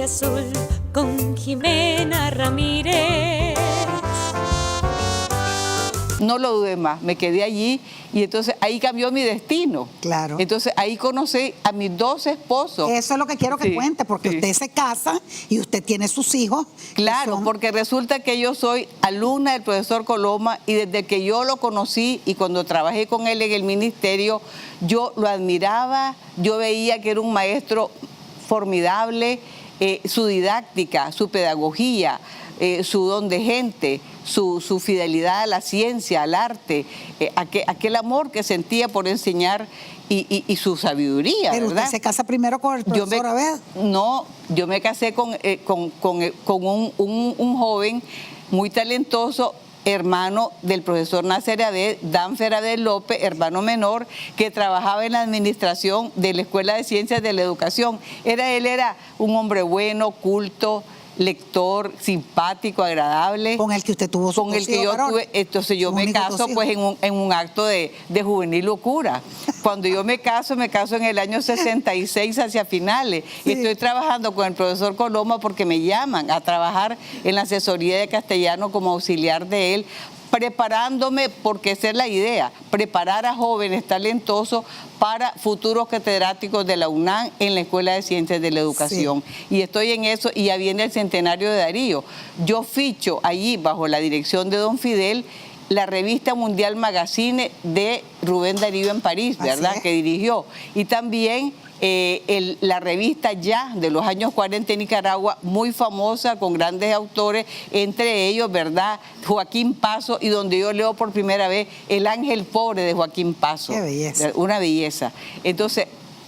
de azul con Jimena Ramírez. No lo dudé más, me quedé allí y entonces ahí cambió mi destino. Claro. Entonces ahí conocí a mis dos esposos. Eso es lo que quiero que Sí, cuente, porque sí. usted se casa y usted tiene sus hijos. que Claro, son- porque resulta que yo soy alumna del profesor Coloma y desde que yo lo conocí y cuando trabajé con él en el ministerio, yo lo admiraba, yo veía que era un maestro formidable, su didáctica, su pedagogía, su don de gente, su fidelidad a la ciencia, al arte, aquel amor que sentía por enseñar y su sabiduría, Pero ¿verdad? usted se casa primero con el profesor Abed. No, yo me casé con un joven muy talentoso, hermano del profesor Nasser Abed, Danfer Abed López, hermano menor, que trabajaba en la administración de la Escuela de Ciencias de la Educación. Él era un hombre bueno, culto, lector, simpático, agradable. Con el que usted tuvo su Con el que yo tuve, entonces yo me caso pues en un acto de juvenil locura. Cuando yo me caso en el año 66 hacia finales. Sí. Y estoy trabajando con el profesor Coloma porque me llaman a trabajar en la asesoría de castellano como auxiliar de él, preparándome, porque esa es la idea, preparar a jóvenes talentosos para futuros catedráticos de la UNAM en la Escuela de Ciencias de la Educación. Sí. Y estoy en eso y ya viene el centenario de Darío. Yo ficho allí, bajo la dirección de don Fidel, la revista Mundial Magazine de Rubén Darío en París, ¿verdad? Que dirigió. Y también la revista Ya de los años 40 en Nicaragua, muy famosa, con grandes autores, entre ellos, ¿verdad?, Joaquín Paso, y donde yo leo por primera vez El Ángel Pobre de Joaquín Paso. Qué belleza. Una belleza. Entonces,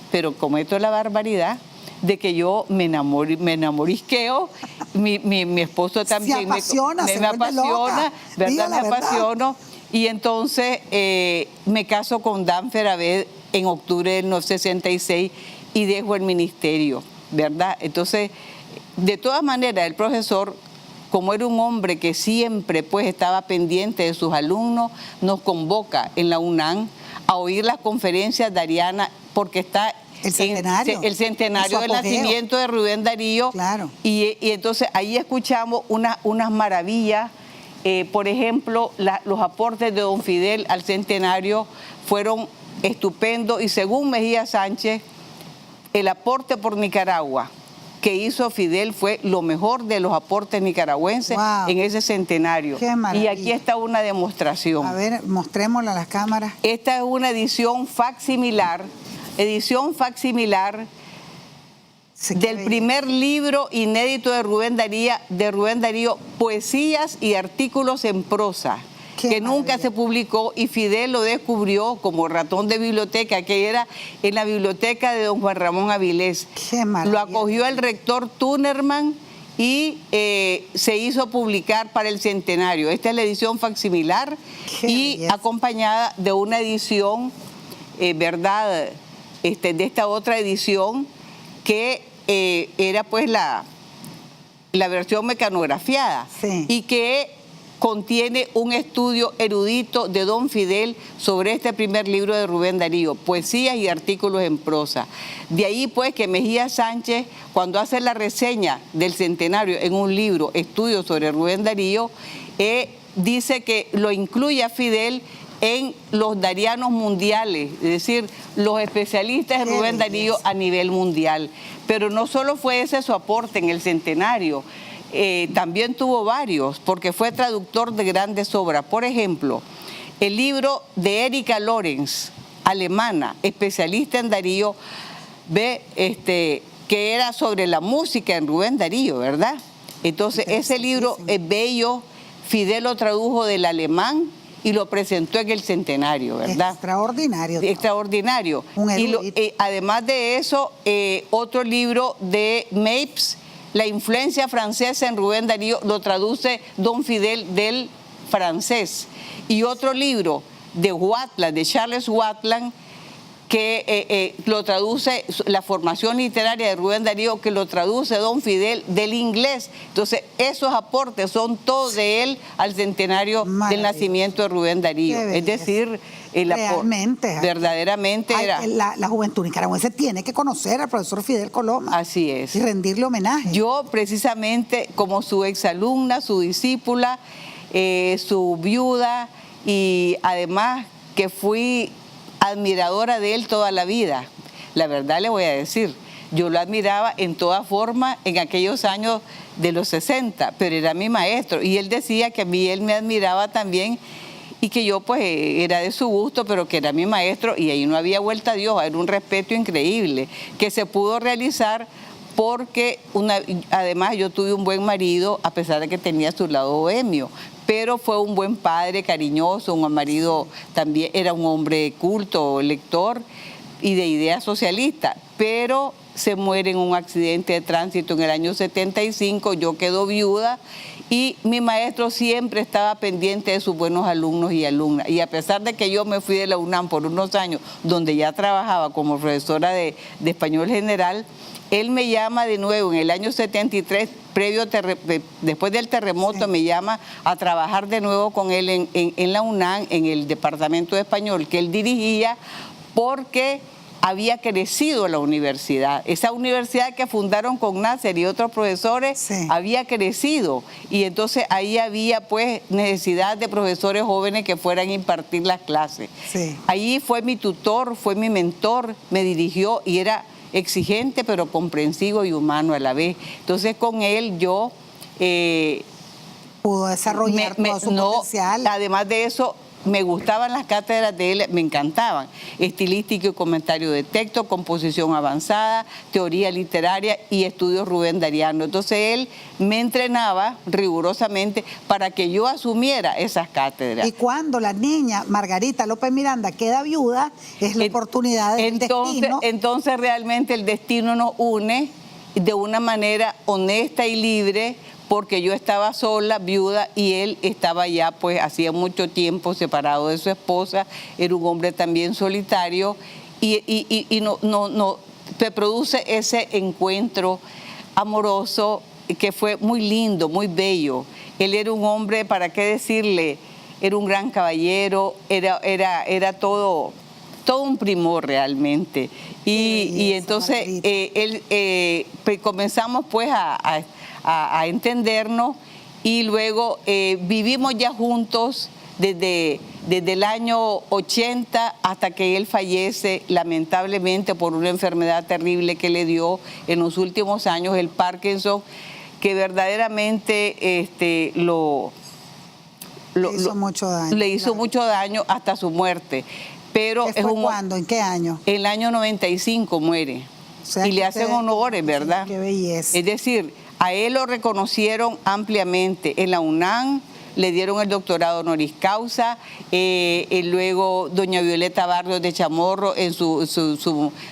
pero cometo la barbaridad de que yo me enamorisqueo, mi esposo también me apasiona, ¿verdad? Me apasiono. Y entonces me caso con Danfer Abed en octubre del 66 y dejo el ministerio, ¿verdad? Entonces, de todas maneras, el profesor, como era un hombre que siempre pues estaba pendiente de sus alumnos, nos convoca en la UNAM a oír las conferencias de Ariana, porque está el centenario del nacimiento de Rubén Darío. Claro. Y entonces ahí escuchamos unas maravillas. Por ejemplo, los aportes de don Fidel al centenario fueron estupendos y según Mejía Sánchez, el aporte por Nicaragua que hizo Fidel fue lo mejor de los aportes nicaragüenses en ese centenario. Qué maravilla. Y aquí está una demostración. A ver, mostrémosla a las cámaras. Esta es una edición facsimilar del primer libro inédito de Rubén Darío, Poesías y Artículos en Prosa, que nunca se publicó, y Fidel lo descubrió como ratón de biblioteca, que era en la biblioteca de don Juan Ramón Avilés. Lo acogió el rector Tunerman y se hizo publicar para el centenario. Esta es la edición facsimilar y acompañada de una edición, ¿verdad?, de esta otra edición que era pues la versión mecanografiada, y que contiene un estudio erudito de don Fidel sobre este primer libro de Rubén Darío, Poesías y Artículos en Prosa. De ahí pues que Mejía Sánchez, cuando hace la reseña del centenario en un libro, Estudios sobre Rubén Darío, dice que lo incluye a Fidel en los darianos mundiales, es decir, los especialistas en Rubén Darío a nivel mundial. Pero no solo fue ese su aporte en el centenario, también tuvo varios, porque fue traductor de grandes obras. Por ejemplo, el libro de Erika Lorenz, alemana, especialista en Darío, que era sobre la música en Rubén Darío, ¿verdad? Entonces, ese libro es bello, Fidel lo tradujo del alemán y lo presentó en el centenario, ¿verdad? Extraordinario. Extraordinario. Además de eso, otro libro de Mapes, La influencia francesa en Rubén Darío, lo traduce don Fidel del francés. Y otro libro de Watland, de Charles Watland, que lo traduce, la formación literaria de Rubén Darío, que lo traduce don Fidel del inglés. Entonces, esos aportes son todos de él al centenario del nacimiento de Rubén Darío. Es decir, realmente, verdaderamente era... La juventud nicaragüense tiene que conocer al profesor Fidel Coloma. Así es. Y rendirle homenaje. Yo, precisamente, como su exalumna, su discípula, su viuda, y además que fui admiradora de él toda la vida. La verdad le voy a decir, yo lo admiraba en toda forma en aquellos años de los 60, pero era mi maestro. Y él decía que a mí él me admiraba también y que yo pues era de su gusto, pero que era mi maestro, y ahí no había vuelta a Dios, era un respeto increíble que se pudo realizar porque además yo tuve un buen marido, a pesar de que tenía su lado bohemio, pero fue un buen padre, cariñoso, un marido también, era un hombre culto, lector y de idea socialista, pero se muere en un accidente de tránsito en el año 75, yo quedo viuda y mi maestro siempre estaba pendiente de sus buenos alumnos y alumnas, y a pesar de que yo me fui de la UNAM por unos años, donde ya trabajaba como profesora de español general, él me llama de nuevo en el año 73, después del terremoto, me llama a trabajar de nuevo con él en la UNAM, en el departamento de español que él dirigía, porque había crecido la universidad. Esa universidad que fundaron con Nasser y otros profesores había crecido, y entonces ahí había pues necesidad de profesores jóvenes que fueran a impartir las clases. Ahí fue mi tutor, fue mi mentor, me dirigió y era exigente pero comprensivo y humano a la vez. Entonces con él yo pudo desarrollar todo su potencial. Además de eso, me gustaban las cátedras de él, me encantaban. Estilística y comentario de texto, composición avanzada, teoría literaria y estudios Rubén Dariano. Entonces él me entrenaba rigurosamente para que yo asumiera esas cátedras. Y cuando la niña Margarita López Miranda queda viuda, es la oportunidad del destino. Entonces realmente el destino nos une de una manera honesta y libre, porque yo estaba sola, viuda, y él estaba ya, pues, hacía mucho tiempo separado de su esposa, era un hombre también solitario, y no se produce ese encuentro amoroso que fue muy lindo, muy bello. Él era un hombre, ¿para qué decirle? Era un gran caballero, era todo un primor realmente. Y entonces comenzamos pues a entendernos, y luego vivimos ya juntos desde el año 80 hasta que él fallece lamentablemente por una enfermedad terrible que le dio en los últimos años, el Parkinson, que verdaderamente le hizo mucho daño hasta su muerte. Pero ¿Qué fue cuándo? ¿En qué año? El año 95 muere. O sea, y le hacen honores, ¿verdad? Qué belleza. Es decir, a él lo reconocieron ampliamente en la UNAM, le dieron el doctorado honoris causa, luego doña Violeta Barrios de Chamorro,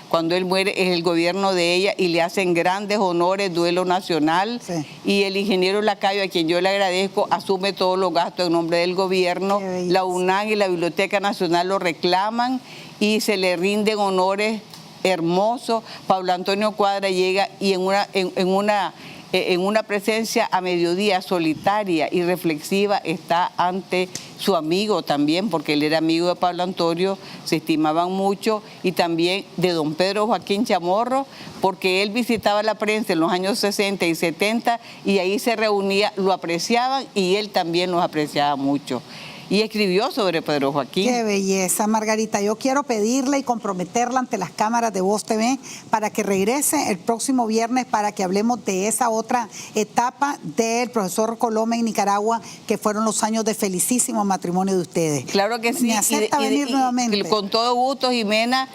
cuando él muere, es el gobierno de ella, y le hacen grandes honores, duelo nacional, y el ingeniero Lacayo, a quien yo le agradezco, asume todos los gastos en nombre del gobierno. La UNAM y la Biblioteca Nacional lo reclaman y se le rinden honores hermosos. Pablo Antonio Cuadra llega y en una presencia a mediodía solitaria y reflexiva está ante su amigo también, porque él era amigo de Pablo Antonio, se estimaban mucho, y también de don Pedro Joaquín Chamorro, porque él visitaba la prensa en los años 60 y 70 y ahí se reunía, lo apreciaban y él también los apreciaba mucho. Y escribió sobre Pedro Joaquín. Qué belleza, Margarita. Yo quiero pedirle y comprometerla ante las cámaras de Voz TV para que regrese el próximo viernes para que hablemos de esa otra etapa del profesor Coloma en Nicaragua, que fueron los años de felicísimo matrimonio de ustedes. Claro que sí. ¿Me acepta venir nuevamente? Con todo gusto, Jimena,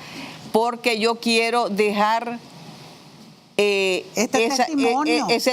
porque yo quiero dejar ese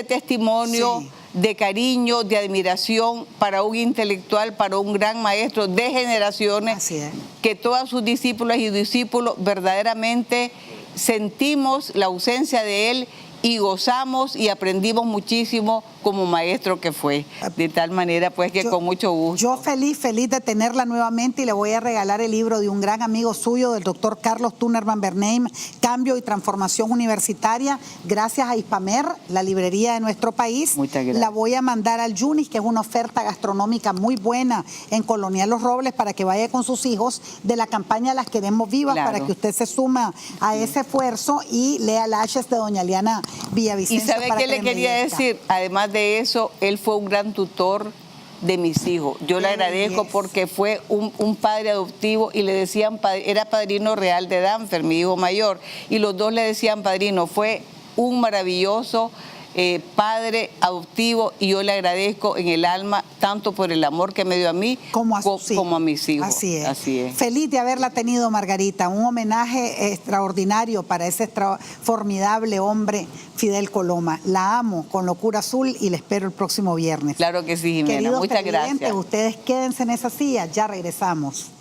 testimonio. Sí. De cariño, de admiración para un intelectual, para un gran maestro de generaciones, que todas sus discípulas y discípulos verdaderamente sentimos la ausencia de él y gozamos y aprendimos muchísimo como maestro que fue. De tal manera, pues, que con mucho gusto. Yo feliz de tenerla nuevamente, y le voy a regalar el libro de un gran amigo suyo, del doctor Carlos Tuner Van Bernheim, Cambio y Transformación Universitaria, gracias a Hispamer, la librería de nuestro país. Muchas gracias. La voy a mandar al Yunis, que es una oferta gastronómica muy buena en Colonial Los Robles, para que vaya con sus hijos, de la campaña Las Queremos Vivas, Claro. para que usted se suma a ese esfuerzo y lea Lashes de doña Liana Villavicencio. ¿Y sabe para qué que le quería embellezca. decir? Además de eso, él fue un gran tutor de mis hijos. Yo le Qué agradezco belleza. porque fue un padre adoptivo, y le decían, era padrino real de Danfer, mi hijo mayor, y los dos le decían padrino. Fue un maravilloso padre adoptivo, y yo le agradezco en el alma, tanto por el amor que me dio a mí como a sus hijos. como a mis hijos. Así es. Así es. Feliz de haberla tenido, Margarita. Un homenaje extraordinario para ese formidable hombre, Fidel Coloma. La amo con locura azul y la espero el próximo viernes. Claro que sí, Jimena. Queridos Muchas televidentes, gracias. ustedes quédense en esa silla, ya regresamos.